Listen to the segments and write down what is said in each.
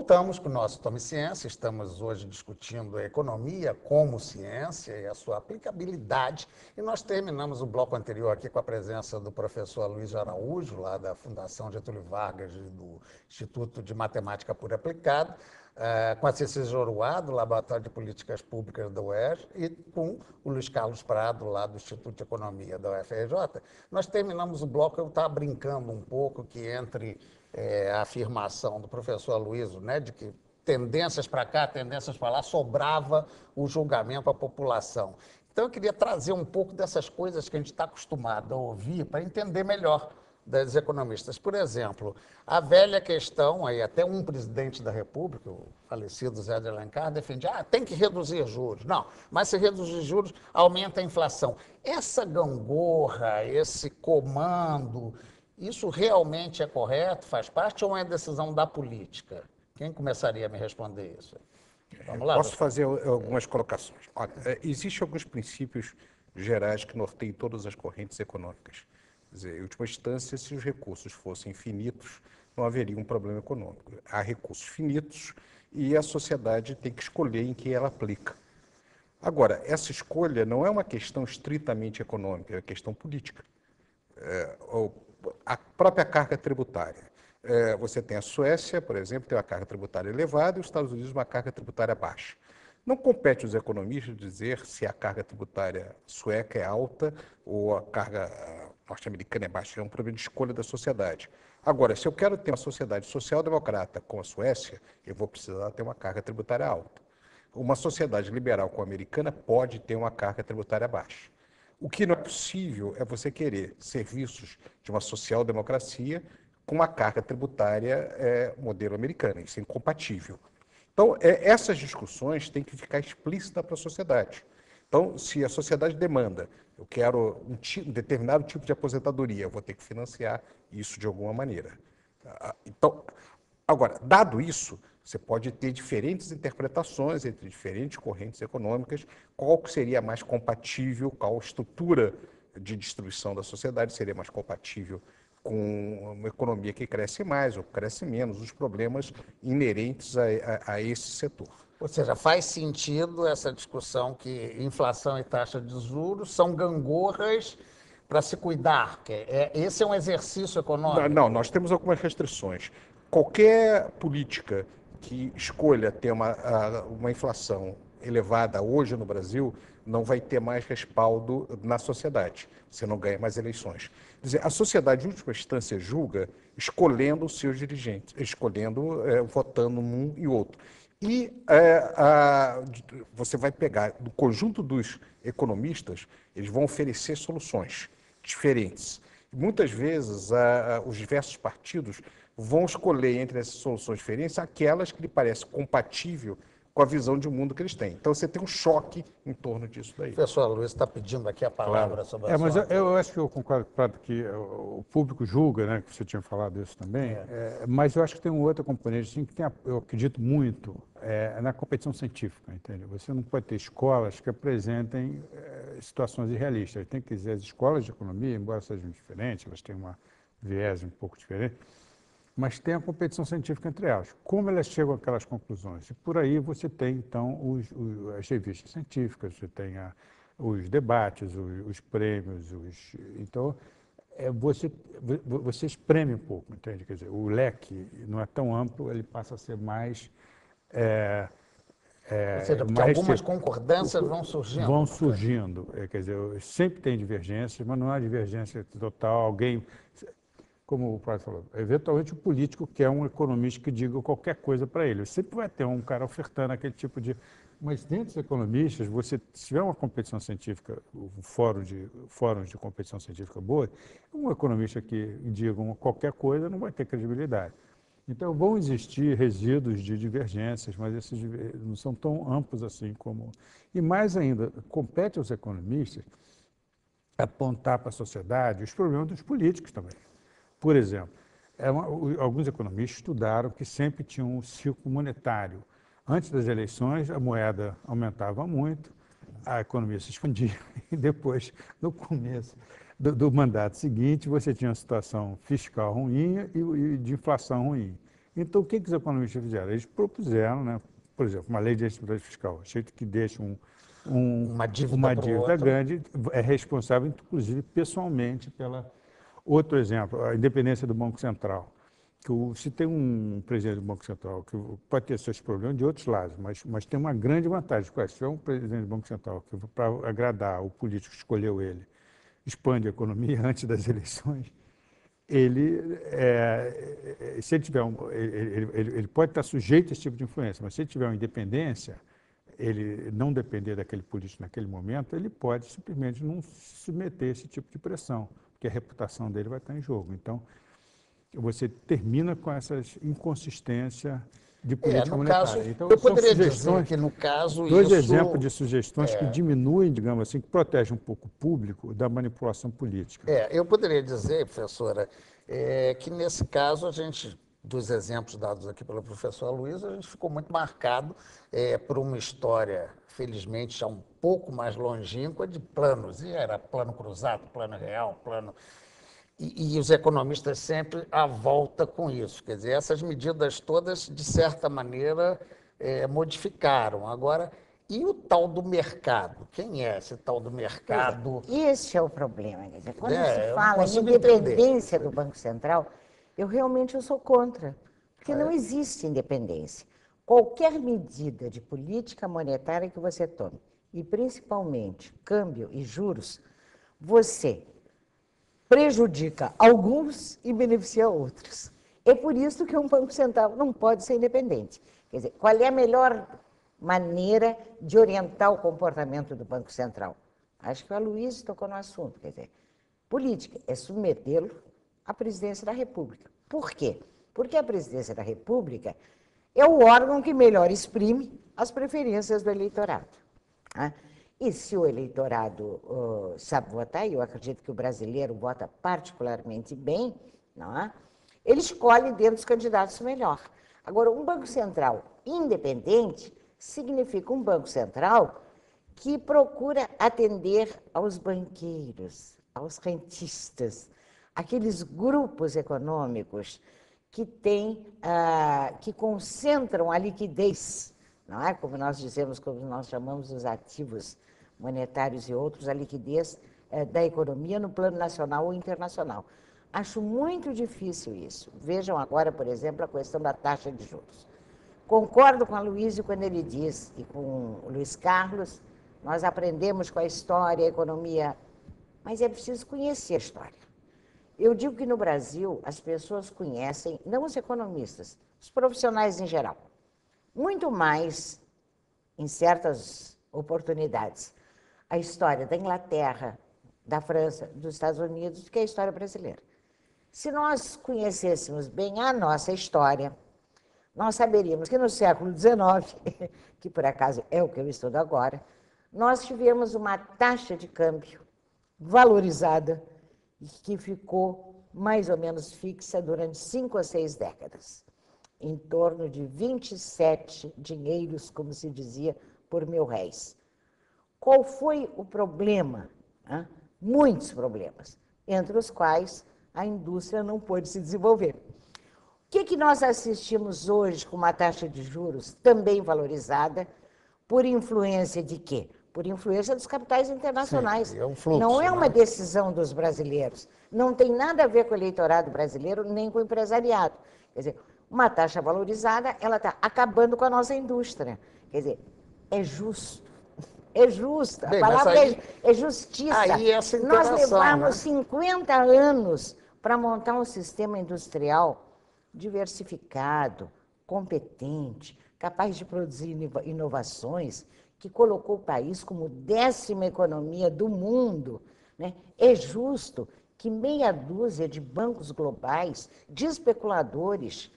voltamos com o nosso Tome Ciência. Estamos hoje discutindo a economia como ciência e a sua aplicabilidade. E nós terminamos o bloco anterior aqui com a presença do professor Luiz Araújo, lá da Fundação Getúlio Vargas e do Instituto de Matemática Pura e Aplicada, com a Cecília Joruá, do Laboratório de Políticas Públicas da UERJ, e com o Luiz Carlos Prado, lá do Instituto de Economia da UFRJ. Nós terminamos o bloco, eu estava brincando um pouco que entre a afirmação do professor Aloysio, né, de que tendências para cá, tendências para lá, sobrava o julgamento à população. Então, eu queria trazer um pouco dessas coisas que a gente está acostumado a ouvir para entender melhor das economistas. Por exemplo, a velha questão, aí até um presidente da República, o falecido Zé de Alencar, defendia, tem que reduzir juros. Não, mas se reduzir juros, aumenta a inflação. Essa gangorra, esse comando, isso realmente é correto, faz parte ou é decisão da política? Quem começaria a me responder isso? Vamos lá. Posso fazer algumas colocações. Olha, existem alguns princípios gerais que norteiam todas as correntes econômicas. Quer dizer, em última instância, se os recursos fossem finitos, não haveria um problema econômico. Há recursos finitos e a sociedade tem que escolher em que ela aplica. Agora, essa escolha não é uma questão estritamente econômica, é uma questão política. A própria carga tributária. Você tem a Suécia, por exemplo, tem uma carga tributária elevada e os Estados Unidos uma carga tributária baixa. Não compete aos economistas dizer se a carga tributária sueca é alta ou a carga norte-americana é baixa. É um problema de escolha da sociedade. Agora, se eu quero ter uma sociedade social-democrata com a Suécia, eu vou precisar ter uma carga tributária alta. Uma sociedade liberal com a americana pode ter uma carga tributária baixa. O que não é possível é você querer serviços de uma social-democracia com uma carga tributária modelo americano. Isso é incompatível. Então, essas discussões têm que ficar explícitas para a sociedade. Então, se a sociedade demanda, eu quero um determinado tipo de aposentadoria, eu vou ter que financiar isso de alguma maneira. Então, agora, dado isso, você pode ter diferentes interpretações entre diferentes correntes econômicas, qual que seria mais compatível, qual estrutura de distribuição da sociedade seria mais compatível com uma economia que cresce mais ou cresce menos, os problemas inerentes a esse setor. Ou seja, faz sentido essa discussão que inflação e taxa de juros são gangorras para se cuidar. Esse é um exercício econômico. Não, nós temos algumas restrições. Qualquer política que escolha ter uma inflação elevada hoje no Brasil não vai ter mais respaldo na sociedade. Você não ganha mais eleições. Quer dizer, a sociedade, em última instância, julga escolhendo os seus dirigentes, votando num e outro. E você vai pegar, do conjunto dos economistas, eles vão oferecer soluções diferentes. Muitas vezes, os diversos partidos vão escolher entre essas soluções diferentes aquelas que lhe parecem compatíveis com a visão de mundo que eles têm. Então, você tem um choque em torno disso daí. Professor Luiz está pedindo aqui a palavra sobre a mas eu acho que eu concordo que o público julga, né, que você tinha falado isso também, mas eu acho que tem um outro componente assim, que eu acredito muito na competição científica, entende? Você não pode ter escolas que apresentem situações irrealistas. Tem que dizer, as escolas de economia, embora sejam diferentes, elas têm uma viés um pouco diferente, mas tem a competição científica entre elas. Como elas chegam àquelas conclusões? E por aí você tem, então, as revistas científicas, você tem os debates, os prêmios, então, você espreme um pouco, entende? Quer dizer, o leque não é tão amplo, ele passa a ser mais... Ou seja, porque algumas concordâncias vão surgindo. Vão surgindo. Quer dizer, sempre tem divergências, mas não há divergência total. Alguém... Como o Prado falou, eventualmente o político quer um economista que diga qualquer coisa para ele. Sempre vai ter um cara ofertando aquele tipo de... Mas dentro dos economistas, se tiver uma competição científica, fóruns de competição científica boa, um economista que diga qualquer coisa não vai ter credibilidade. Então, vão existir resíduos de divergências, mas esses não são tão amplos assim como... E mais ainda, compete aos economistas apontar para a sociedade os problemas dos políticos também. Por exemplo, alguns economistas estudaram que sempre tinha um ciclo monetário. Antes das eleições, a moeda aumentava muito, a economia se expandia, e depois, no começo do mandato seguinte, você tinha uma situação fiscal ruim e de inflação ruim. Então, o que os economistas fizeram? Eles propuseram, né, por exemplo, uma lei de responsabilidade fiscal, jeito que deixa Uma dívida para o dívida outro. grande, é responsável, inclusive, pessoalmente pela... Outro exemplo, a independência do Banco Central. Se tem um presidente do Banco Central que pode ter seus problemas de outros lados, mas tem uma grande vantagem. Se tiver um presidente do Banco Central que, para agradar o político que escolheu ele, expande a economia antes das eleições, se ele tiver ele pode estar sujeito a esse tipo de influência, mas se ele tiver uma independência, ele não depender daquele político naquele momento, ele pode simplesmente não se submeter a esse tipo de pressão, porque a reputação dele vai estar em jogo. Então, você termina com essas inconsistências de política No monetária. caso, Então, eu são poderia dizer sugestões, que, no caso, dois isso... exemplos de sugestões que diminuem, digamos assim, que protegem um pouco o público da manipulação política. Eu poderia dizer, professora, que nesse caso a gente, dos exemplos dados aqui pelo professor Luiz, a gente ficou muito marcado por uma história, felizmente, já um pouco mais longínqua de planos. E era plano cruzado, plano real, plano... E os economistas sempre à volta com isso. Quer dizer, essas medidas todas, de certa maneira, modificaram. Agora, e o tal do mercado? Quem é esse tal do mercado? Esse é o problema. Quer dizer, quando se Eu não fala em consigo independência entender. do Banco Central, eu realmente sou contra, porque não É. existe independência. Qualquer medida de política monetária que você tome, e principalmente câmbio e juros, você prejudica alguns e beneficia outros. É por isso que um Banco Central não pode ser independente. Quer dizer, qual é a melhor maneira de orientar o comportamento do Banco Central? Acho que o Aloysio tocou no assunto. Quer dizer, política é submetê-lo à presidência da República. Por quê? Porque a presidência da República é o órgão que melhor exprime as preferências do eleitorado. Né? E se o eleitorado sabe votar, e eu acredito que o brasileiro vota particularmente bem, não é? Ele escolhe dentro dos candidatos o melhor. Agora, um Banco Central independente significa um Banco Central que procura atender aos banqueiros, aos rentistas, aqueles grupos econômicos que que concentram a liquidez, não é? Como nós dizemos, como nós chamamos os ativos monetários e outros, a liquidez da economia no plano nacional ou internacional. Acho muito difícil isso. Vejam agora, por exemplo, a questão da taxa de juros. Concordo com a Aloysio quando ele diz, e com o Luiz Carlos, nós aprendemos com a história, a economia, mas é preciso conhecer a história. Eu digo que no Brasil as pessoas conhecem, não os economistas, os profissionais em geral, muito mais, em certas oportunidades, a história da Inglaterra, da França, dos Estados Unidos, do que a história brasileira. Se nós conhecêssemos bem a nossa história, nós saberíamos que no século XIX, que por acaso é o que eu estudo agora, nós tivemos uma taxa de câmbio valorizada e que ficou mais ou menos fixa durante 5 a 6 décadas, em torno de 27 dinheiros, como se dizia, por R$1.000. Qual foi o problema? Muitos problemas, entre os quais a indústria não pôde se desenvolver. O que nós assistimos hoje com uma taxa de juros também valorizada, por influência de quê? Por influência dos capitais internacionais. Sim, é um fluxo, não é uma né? decisão dos brasileiros. Não tem nada a ver com o eleitorado brasileiro, nem com o empresariado. Quer dizer, uma taxa valorizada, ela está acabando com a nossa indústria. Quer dizer, é justo. É justo. Bem, A palavra aí, é justiça. aí essa Nós interação, levamos né? 50 anos para montar um sistema industrial diversificado, competente, capaz de produzir inovações, que colocou o país como 10ª economia do mundo. Né? É justo que meia dúzia de bancos globais, de especuladores,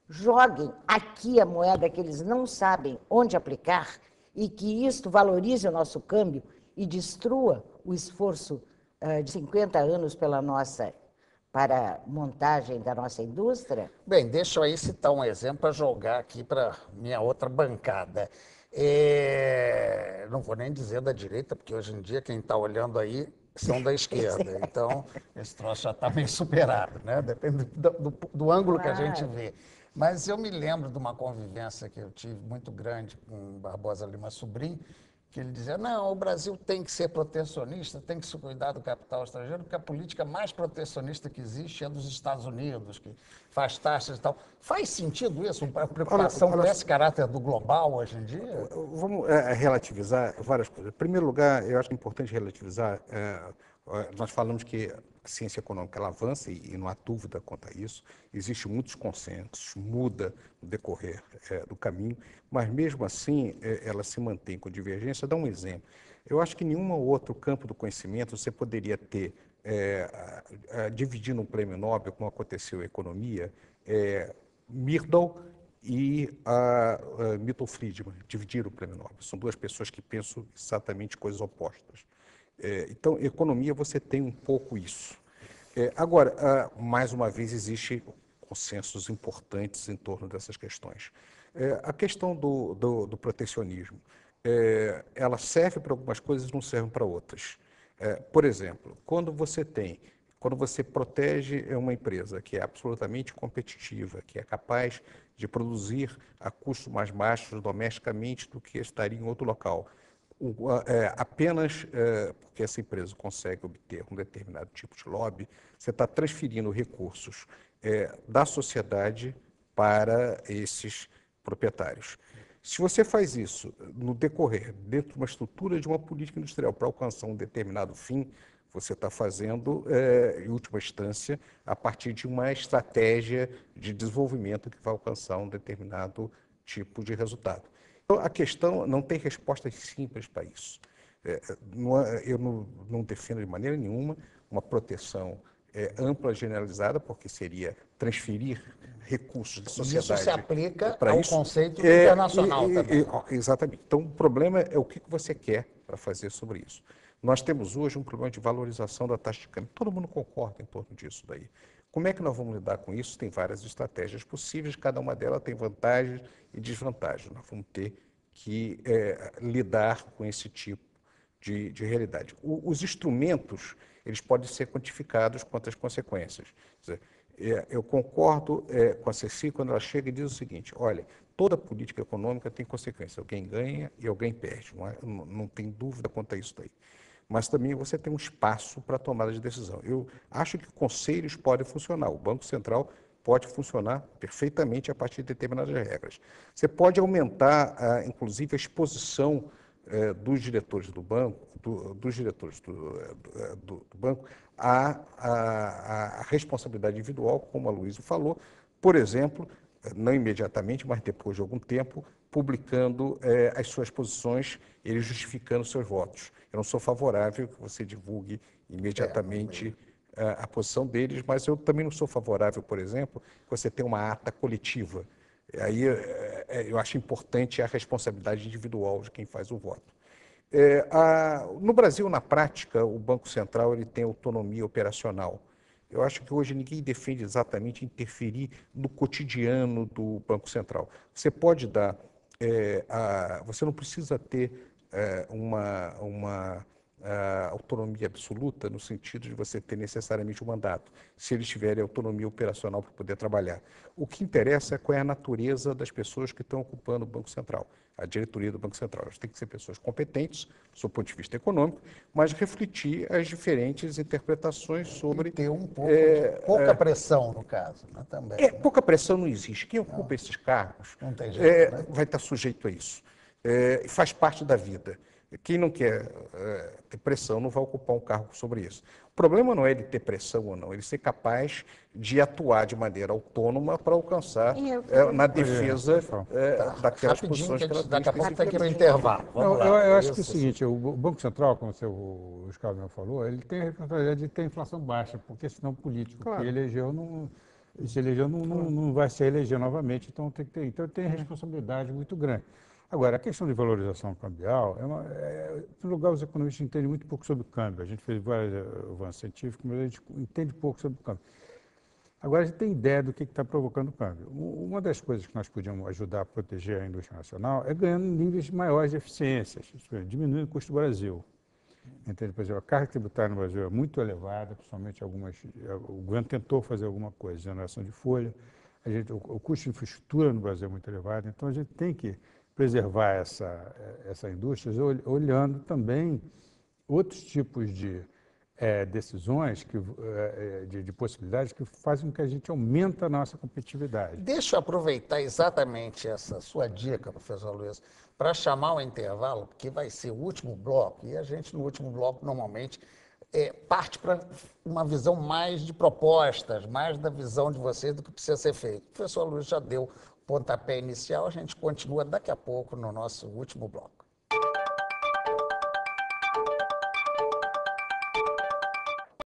joguem aqui a moeda que eles não sabem onde aplicar e que isto valorize o nosso câmbio e destrua o esforço de 50 anos para a montagem da nossa indústria? Bem, deixa eu aí citar um exemplo para jogar aqui para minha outra bancada. Não vou nem dizer da direita, porque hoje em dia quem está olhando aí são da esquerda. Então, esse troço já está meio superado, né? Depende do ângulo que a gente vê. Mas eu me lembro de uma convivência que eu tive muito grande com Barbosa Lima Sobrinho, que ele dizia, não, o Brasil tem que ser protecionista, tem que se cuidar do capital estrangeiro, porque a política mais protecionista que existe é dos Estados Unidos, que faz taxas e tal. Faz sentido isso, uma preocupação com esse caráter do global hoje em dia? Vamos relativizar várias coisas. Em primeiro lugar, eu acho importante relativizar, nós falamos que a ciência econômica ela avança e não há dúvida quanto a isso, existem muitos consensos, muda no decorrer do caminho, mas mesmo assim ela se mantém com divergência. Dá um exemplo. Eu acho que em nenhum outro campo do conhecimento você poderia ter, dividindo um prêmio Nobel, como aconteceu em economia, Myrdal e Milton Friedman dividiram o prêmio Nobel. São duas pessoas que pensam exatamente coisas opostas. Então, economia, você tem um pouco isso. Agora, mais uma vez, existem consensos importantes em torno dessas questões. A questão do protecionismo, ela serve para algumas coisas e não serve para outras. Por exemplo, quando você protege uma empresa que é absolutamente competitiva, que é capaz de produzir a custos mais baixos domesticamente do que estaria em outro local, apenas porque essa empresa consegue obter um determinado tipo de lobby, você está transferindo recursos da sociedade para esses proprietários. Se você faz isso no decorrer, dentro de uma estrutura de uma política industrial para alcançar um determinado fim, você está fazendo, em última instância, a partir de uma estratégia de desenvolvimento que vai alcançar um determinado tipo de resultado. Então, a questão não tem respostas simples para isso. Eu não defendo de maneira nenhuma uma proteção ampla, generalizada, porque seria transferir recursos da sociedade. Isso se aplica ao conceito internacional também. Exatamente. Então, o problema é o que você quer para fazer sobre isso. Nós temos hoje um problema de valorização da taxa de câmbio. Todo mundo concorda em torno disso daí. Como é que nós vamos lidar com isso? Tem várias estratégias possíveis, cada uma delas tem vantagens e desvantagens. Nós vamos ter que lidar com esse tipo de realidade. Os instrumentos, eles podem ser quantificados quanto às consequências. Quer dizer, eu concordo com a Ceci quando ela chega e diz o seguinte, olha, toda política econômica tem consequências, alguém ganha e alguém perde, não tem dúvida quanto a isso daí. Mas também você tem um espaço para tomada de decisão. Eu acho que conselhos podem funcionar, o Banco Central pode funcionar perfeitamente a partir de determinadas regras. Você pode aumentar, inclusive, a exposição dos diretores do banco, do banco, a responsabilidade individual, como a Luísa falou, por exemplo, não imediatamente, mas depois de algum tempo, publicando as suas posições, ele justificando seus votos. Eu não sou favorável que você divulgue imediatamente a posição deles, mas eu também não sou favorável, por exemplo, que você tenha uma ata coletiva. Aí eu acho importante a responsabilidade individual de quem faz o voto. No Brasil, na prática, o Banco Central ele tem autonomia operacional. Eu acho que hoje ninguém defende exatamente interferir no cotidiano do Banco Central. Você pode dar, você não precisa ter uma autonomia absoluta no sentido de você ter necessariamente um mandato, se eles tiverem autonomia operacional para poder trabalhar. O que interessa é qual é a natureza das pessoas que estão ocupando o Banco Central, a diretoria do Banco Central. Elas têm que ser pessoas competentes, do seu ponto de vista econômico, mas refletir as diferentes interpretações sobre... E ter um pouco de pouca pressão, no caso, né, também. Pouca pressão não existe. Quem ocupa esses cargos não tem jeito, né? vai estar sujeito a isso. Faz parte da vida. Quem não quer ter pressão não vai ocupar um cargo sobre isso. O problema não é ele ter pressão ou não, ele ser capaz de atuar de maneira autônoma para alcançar na defesa daquelas posições que ela tem. Daqui a pouco tem que ir para o intervalo. Vamos lá. Eu acho que é o seguinte, o Banco Central, como o Luiz Carlos falou, ele tem a responsabilidade de ter inflação baixa, porque senão o político que elegeu não vai se eleger novamente, então tem que ter. Então tem responsabilidade muito grande. Agora, a questão de valorização cambial, em primeiro lugar, os economistas entendem muito pouco sobre o câmbio. A gente fez vários avanços científicos, mas a gente entende pouco sobre o câmbio. Agora, a gente tem ideia do que está provocando o câmbio. Uma das coisas que nós podíamos ajudar a proteger a indústria nacional é ganhando níveis maiores de eficiências, diminuindo o custo do Brasil. Entende? Por exemplo, a carga tributária no Brasil é muito elevada, principalmente o governo tentou fazer alguma coisa, exoneração de folha. o custo de infraestrutura no Brasil é muito elevado, então a gente tem que preservar essa indústria olhando também outros tipos de decisões, de possibilidades que fazem com que a gente aumente a nossa competitividade. Deixa eu aproveitar exatamente essa sua dica, professor Luiz, para chamar o intervalo, porque vai ser o último bloco, e a gente, no último bloco, normalmente parte para uma visão mais de propostas, mais da visão de vocês do que precisa ser feito. O professor Luiz já deu o pontapé inicial, a gente continua daqui a pouco no nosso último bloco.